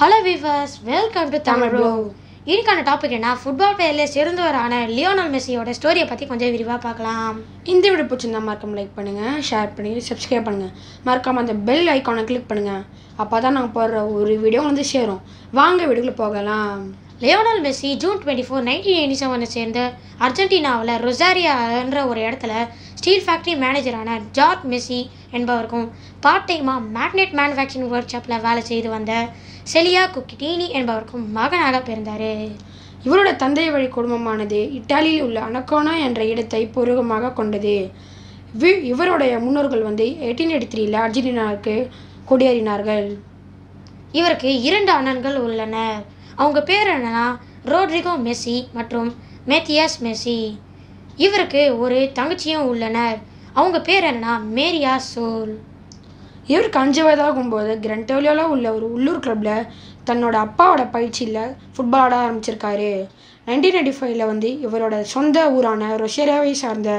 Hello viewers, welcome to Tamil bro. இன்னைக்கான topic என்ன, football பிளேயர்ல சிறந்தவரான Lionel மெஸ்ஸியோட ஸ்டோரியை பற்றி கொஞ்சம் விரிவாக பார்க்கலாம். இந்த வீடியோ பிடிச்சிருந்தா மறக்காம லைக் பண்ணுங்கள், ஷேர் பண்ணி சப்ஸ்கிரைப் பண்ணுங்கள். மறக்காமல் அந்த பெல் ஐக்கானை கிளிக் பண்ணுங்கள். அப்போ தான் நாங்கள் போடுற ஒரு வீடியோ வந்து சேரும். வாங்க வீடியோக்குள்ளே போகலாம். லியோனல் மெஸ்ஸி ஜூன் 24, 1987 சேர்ந்த அர்ஜென்டினாவில் ரொசாரியா என்ற ஒரு இடத்துல ஸ்டீல் ஃபேக்ட்ரி மேனேஜரான ஜார்ஜ் மெஸ்ஸி என்பவருக்கும் பார்ட் டைமாக மேக்னெட் மேனுஃபேக்சரிங் ஒர்க் ஷாப்பில் வேலை செய்து வந்த செலியா குக்கிட்டீனி என்பவருக்கும் மகனாக பிறந்தார். இவரோட தந்தை வழி குடும்பமானது இத்தாலியில் உள்ள அனகோனா என்ற இடத்தை பூர்வமாக கொண்டது. இவருடைய முன்னோர்கள் வந்து 1883 அர்ஜென்டினாவுக்கு குடியேறினார்கள். இவருக்கு 2 அண்ணன்கள் உள்ளனர். அவங்க பேர் என்னன்னா ரோட்ரிகோ மெஸ்ஸி மற்றும் மேத்தியாஸ் மெஸ்ஸி. இவருக்கு ஒரு தங்கச்சியும் உள்ளனர். அவங்க பேர் என்னன்னா மேரியா சோல். இவருக்கு 5 வயதாகும்போது கிரண்டோலியாவில் உள்ள ஒரு உள்ளூர் கிளப்பில் தன்னோட அப்பாவோட பயிற்சியில் ஃபுட்பால் ஆட ஆரம்பிச்சிருக்காரு. 1995 வந்து இவரோட சொந்த ஊரான ரொசேரியாவை சார்ந்த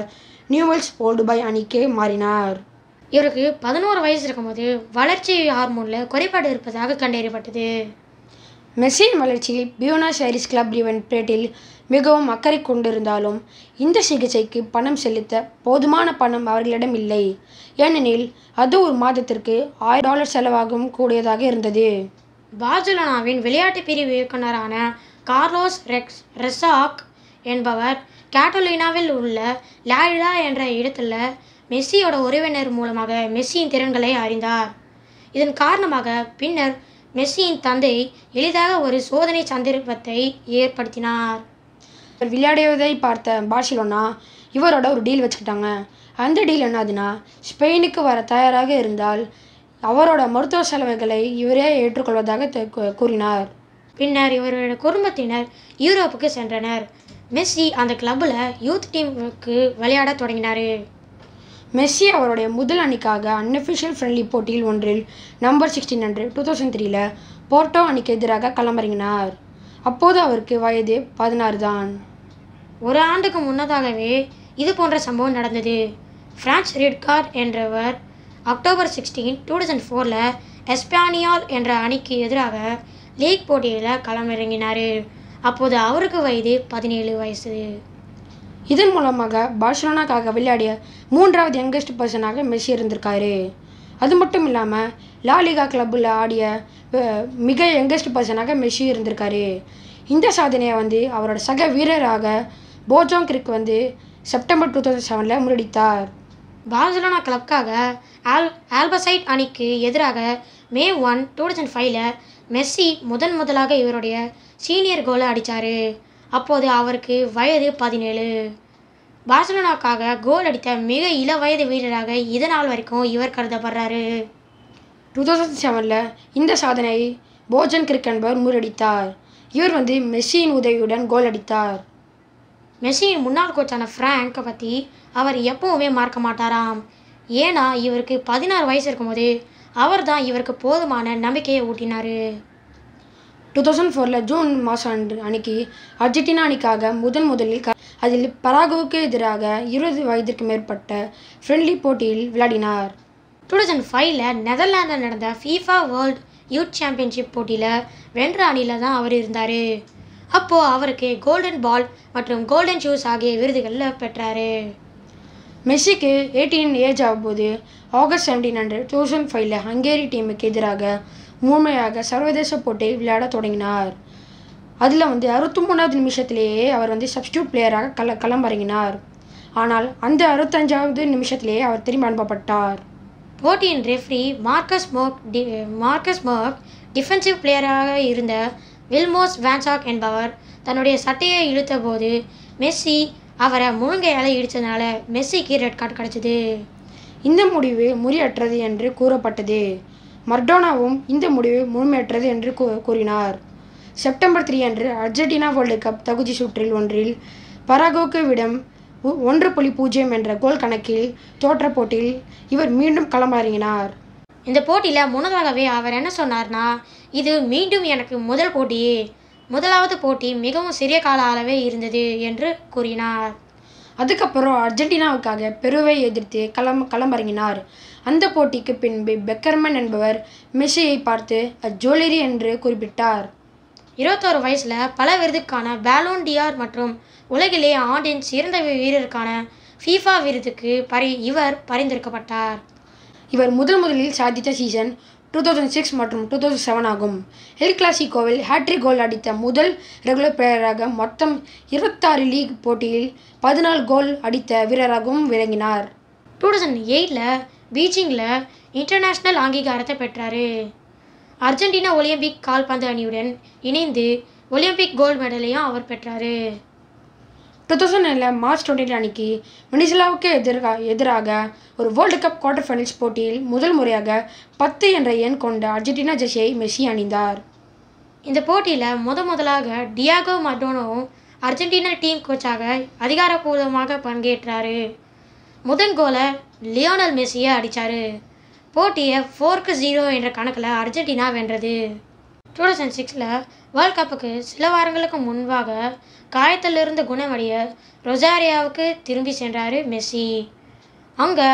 நியூவெல்ஸ் ஓல்டு பாய் அணிக்கு மாறினார். இவருக்கு 11 வயசு இருக்கும்போது வளர்ச்சி ஹார்மோனில் குறைபாடு இருப்பதாக கண்டறியப்பட்டது. மெஸ்ஸியின் வளர்ச்சியில் பியூனஸ் ஐரிஸ் கிளப் ரிவர் பிளேட்டில் மிகவும் அக்கறை கொண்டிருந்தாலும் இந்த சிகிச்சைக்கு பணம் செலுத்த போதுமான பணம் அவர்களிடம் இல்லை. ஏனெனில் அது ஒரு மாதத்திற்கு $1000 செலவாகும் கூடியதாக இருந்தது. பார்சிலோனாவின் விளையாட்டு பிரிவு இயக்குநரான கார்லோஸ் ரெசாக் என்பவர் கேட்டலினாவில் உள்ள லாரிடா என்ற இடத்துல மெஸ்ஸியோட உறவினர் மூலமாக மெஸ்ஸியின் திறன்களை அறிந்தார். இதன் காரணமாக பின்னர் மெஸ்ஸியின் தந்தை எளிதாக ஒரு சோதனை சந்தர்ப்பத்தை ஏற்படுத்தினார். விளையாடுவதை பார்த்த பார்சிலோனா இவரோட ஒரு டீல் வச்சுக்கிட்டாங்க. அந்த டீல் என்னதுன்னா, ஸ்பெயினுக்கு வர தயாராக இருந்தால் அவரோட மருத்துவ செலவுகளை இவரே ஏற்றுக்கொள்வதாக கூறினார். பின்னர் இவரோட குடும்பத்தினர் யூரோப்புக்கு சென்றனர். மெஸ்ஸி அந்த கிளப்பில் யூத் டீமுக்கு விளையாட தொடங்கினார். மெஸ்ஸி அவருடைய முதல் அணிக்காக அன்அஃபிஷியல் ஃப்ரெண்ட்லி போட்டியில் ஒன்றில் நம்பர் 16 அன்று 2003 போர்ட்டோ அணிக்கு எதிராக களமிறங்கினார். அப்போது அவருக்கு வயது 16 தான். ஒரு ஆண்டுக்கு முன்னதாகவே இது போன்ற சம்பவம் நடந்தது. பிரான்ஸ் ரிட்கார்ட் என்றவர் அக்டோபர் 16, 2004 எஸ்பானியால் என்ற அணிக்கு எதிராக லீக் போட்டியில் களமிறங்கினார். அப்போது அவருக்கு வயது 17 வயசு. இதன் மூலமாக பார்சிலோனாக்காக விளையாடிய 3வது யங்கஸ்ட் பர்சனாக மெஸ்ஸி இருந்திருக்காரு. அது மட்டும் இல்லாமல் லாலிகா கிளப்பில் ஆடிய மிக யங்கஸ்ட் பர்சனாக மெஸ்ஸி இருந்திருக்காரு. இந்த சாதனையை வந்து அவரோட சக வீரராக போஜோங் கிரிக் வந்து செப்டம்பர் 2007 முறியடித்தார். பார்சிலோனா கிளப்காக ஆல்பசைட் அணிக்கு எதிராக மே 1, 2005 மெஸ்ஸி முதலாக இவருடைய சீனியர் கோலை அடித்தார். அப்போது அவருக்கு வயது 17. பார்சிலோனாக்காக கோல் அடித்த மிக இள வயது வீரராக இதனால் வரைக்கும் இவர் கருதப்படுறாரு. 2007 இந்த சாதனை போஜன் கிரிக் என்பவர் முறியடித்தார். இவர் வந்து மெஸ்ஸியின் உதவியுடன் கோல் அடித்தார். மெஸ்ஸியின் முன்னாள் கோச்சான ஃப்ராங்கை பற்றி அவர் எப்பவுமே மறக்க மாட்டாராம். ஏன்னா இவருக்கு 16 வயசு இருக்கும்போது அவர் தான் இவருக்கு போதுமான நம்பிக்கையை ஊட்டினார். 2004 ஜூன் மாதம் அன்னைக்கு அர்ஜென்டினா அணிக்காக முதலில் அதில் பராகுவுக்கு எதிராக 20 வயதிற்கு மேற்பட்ட ஃப்ரெண்ட்லி போட்டியில் விளையாடினார். 2005 நெதர்லாந்தில் நடந்த ஃபீஃபா வேர்ல்ட் யூத் சாம்பியன்ஷிப் போட்டியில் வென்ற அணியில் தான் அவர் இருந்தார். அப்போது அவருக்கு கோல்டன் பால் மற்றும் கோல்டன் ஷூஸ் ஆகிய விருதுகளில் பெற்றார். மெஸ்ஸிக்கு 18 ஏஜ் ஆகும்போது ஆகஸ்ட் 17 அன்று 2005 ஹங்கேரி டீமுக்கு எதிராக முழுமையாக சர்வதேச போட்டியில் விளையாட தொடங்கினார். அதில் வந்து 63வது நிமிஷத்திலேயே அவர் வந்து சப்ஸ்டியூட் பிளேயராக களமிறங்கினார். ஆனால் அந்த 65வது நிமிஷத்திலேயே அவர் திரும்பி அனுப்பப்பட்டார். போட்டியின் ரெஃப்ரி மார்க்கஸ் மர்க் டிஃபென்சிவ் பிளேயராக இருந்த வில்மோஸ் வான்சாக் என்பவர் தன்னுடைய சட்டையை இழுத்தபோது மெஸ்ஸி அவரை முழங்கையால் இடித்ததுனால மெஸ்ஸிக்கு ரெட் கார்டு கிடைச்சது. இந்த முடிவு முறியற்றது என்று கூறப்பட்டது. மர்டோனாவும் இந்த முடிவு முழுமையற்றது என்று கூறினார். செப்டம்பர் 3 அன்று அர்ஜென்டினா வேர்ல்டு கப் தகுதி சுற்றில் ஒன்றில் பராகுவுக்கு விடம் 1.0 என்ற கோல் கணக்கில் தோற்ற போட்டியில் இவர் மீண்டும் களமிறங்கினார். இந்த போட்டியில் முன்னதாகவே அவர் என்ன சொன்னார்னா, இது மீண்டும் எனக்கு முதல் போட்டியே, முதலாவது போட்டி மிகவும் சிறிய கால அளவே இருந்தது என்று கூறினார். அதுக்கப்புறம் அர்ஜென்டினாவுக்காக பெருவை எதிர்த்து களமிறங்கினார். அந்த போட்டிக்கு பின்பு பெக்கர்மேன் என்பவர் மெஸ்ஸியை பார்த்து ஜோலிரி என்று குறிப்பிட்டார். 21 வயசில் பல விருதுக்கான பேலோன் டியார் மற்றும் உலகிலே ஆண்டின் சிறந்த வீரருக்கான ஃபீஃபா விருதுக்கு இவர் பரிந்துரைக்கப்பட்டார். இவர் முதலில் சாதித்த சீசன் 2006 மற்றும் 2007 ஆகும். எல் கிளாசிகோவில் ஹேட்ரிக் கோல் அடித்த முதல் ரெகுலர் பிளேயராக மொத்தம் 26 லீக் போட்டியில் 14 கோல் அடித்த வீரராகவும் விளங்கினார். 2008 பீஜிங்கில் இன்டர்நேஷ்னல் அங்கீகாரத்தை பெற்றார். அர்ஜென்டினா ஒலிம்பிக் கால்பந்து அணியுடன் இணைந்து ஒலிம்பிக் கோல்டு மெடலையும் அவர் பெற்றார். 2009 மார்ச் 20 அன்னைக்கு வெனிசுலாவுக்கு எதிராக ஒரு வேர்ல்டு கப் குவார்டர் ஃபைனல்ஸ் போட்டியில் முதல் முறையாக 10 என்ற எண் கொண்ட அர்ஜென்டினா ஜெர்சியை மெஸ்ஸி அணிந்தார். இந்த போட்டியில் முதலாக டியாகோ மரடோனாவும் அர்ஜென்டினா டீம் கோச்சாக அதிகாரப்பூர்வமாக பங்கேற்றார். முதல் கோலை லியோனல் மெஸ்ஸியை அடித்தார். போட்டியை 4-0 என்ற கணக்கில் அர்ஜென்டினா வென்றது. 2006 வேர்ல்ட் கப்புக்கு சில வாரங்களுக்கு முன்பாக காயத்திலிருந்து குணமடைய ரொசாரியாவுக்கு திரும்பி சென்றார் மெஸ்ஸி. அங்கே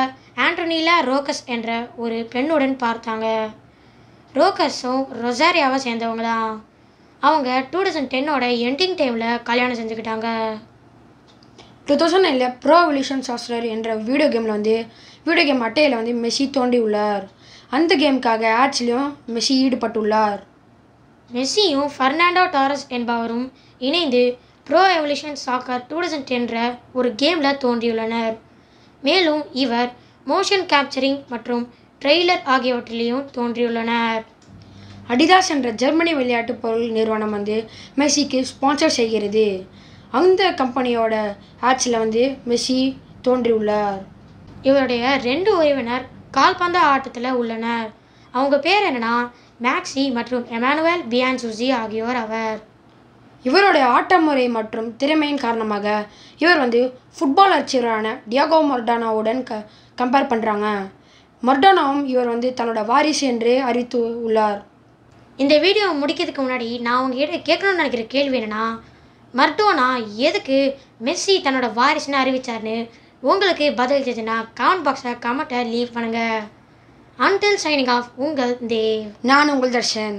ஆண்டோனிலா ரோகஸ் என்ற ஒரு பெண்ணுடன் பார்த்தாங்க. ரோகஸும் ரொசாரியாவை சேர்ந்தவங்க தான். அவங்க 2010 எண்டிங் டைமில் கல்யாணம் செஞ்சுக்கிட்டாங்க. 2009 ப்ரோ எவல்யூஷன் சாக்சர் என்ற வீடியோ கேம் அட்டையில் மெஸ்ஸி தோன்றியுள்ளார். அந்த கேமுக்காக ஆட்ஸ்லையும் மெஸ்ஸி ஈடுபட்டுள்ளார். மெஸ்ஸியும் ஃபெர்னாண்டோ டாரஸ் என்பவரும் இணைந்து ப்ரோ எவல்யூஷன் சாக்கர் 2010 ஒரு கேமில் தோன்றியுள்ளனர். மேலும் இவர் மோஷன் கேப்சரிங் மற்றும் ட்ரெய்லர் ஆகியவற்றிலையும் தோன்றியுள்ளனர். அடிடாஸ் என்ற ஜெர்மனி விளையாட்டு பொருள் நிறுவனம் மெஸ்ஸிக்கு ஸ்பான்சர் செய்கிறது. அந்த கம்பெனியோட ஆட்ஸில் மெஸ்ஸி தோன்றியுள்ளார். இவருடைய 2 உறவினர் கால்பந்து ஆட்டத்தில் உள்ளனர். அவங்க பேர் என்னன்னா மேக்ஸி மற்றும் எமானுவேல் பியான்சூசி ஆகியோர் அவர். இவருடைய ஆட்ட முறை மற்றும் திறமையின் காரணமாக இவர் ஃபுட்பால் அச்சிவரான டியாகோ மரடோனாவுடன் கம்பேர் பண்ணுறாங்க. மரடோனாவும் இவர் தன்னோட வாரிசு என்று அறிவித்து உள்ளார். இந்த வீடியோ முடிக்கிறதுக்கு முன்னாடி நான் உங்ககிட்ட கேட்கணும்னு நினைக்கிற கேள்வி என்னன்னா, மரடோனா எதுக்கு மெஸ்ஸி தன்னோட வாரிசுன்னு அறிவிச்சார்னு உங்களுக்கு பதில் தெரிஞ்சுன்னா கமெண்ட் பாக்ஸில் கமெண்ட்டை லீவ் பண்ணுங்கள். Until signing off, உங்கள் தேவ். நான் உங்கள் தர்ஷன்.